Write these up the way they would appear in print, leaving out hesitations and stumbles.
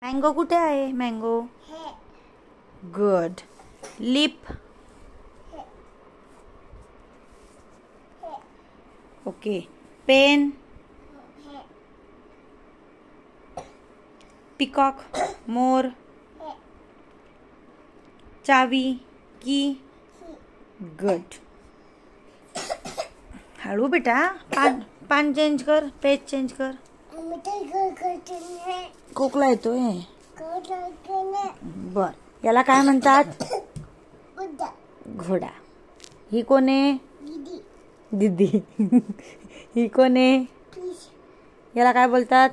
Mango कुठे आहे? Mango. Good. Lip. Okay. Pen. Peacock. मोर. चावी. की. गुड. हळू बेटा. पान चेंज कर. पेज चेंज कर. खोकला येतोय. बर. याला काय म्हणतात? घोडा. ही कोण आहे? दीदी. ही कोण आहे? याला काय बोलतात?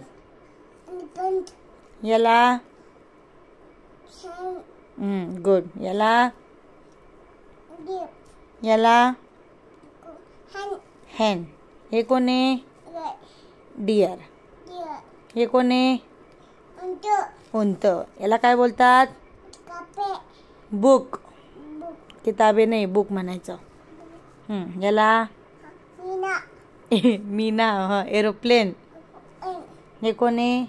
याला. गुड. याला हॅन. हे कोण आहे? डिअर. हे कोण आहे? उंट. याला काय बोलतात? बुक. किताबे नाही, बुक म्हणायचं. याला मीना. एरोप्लेन. हे कोण आहे?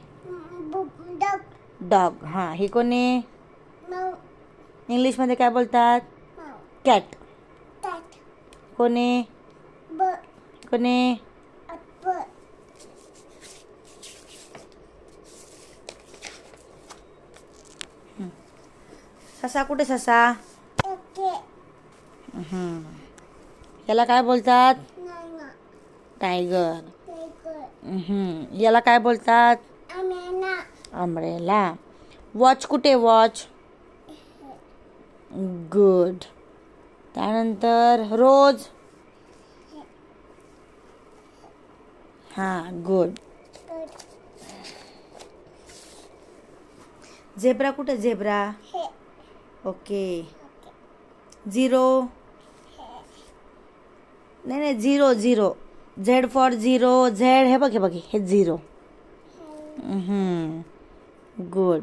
डॉग. हे कोण आहे? इंग्लिश मध्ये काय बोलतात? कॅट. कोण आहे? कोण आहे? ससा कुठे? ससा. याला काय बोलतात? टायगर. याला काय बोलतात? अम्ब्रेला. वॉच कुठे? वॉच. गुड. त्यानंतर रोज. गुड. झेब्रा कुठे? झेब्रा. ओके. झिरो. नाही, zero. Z for zero. Z. हे बघ हे झिरो. गुड.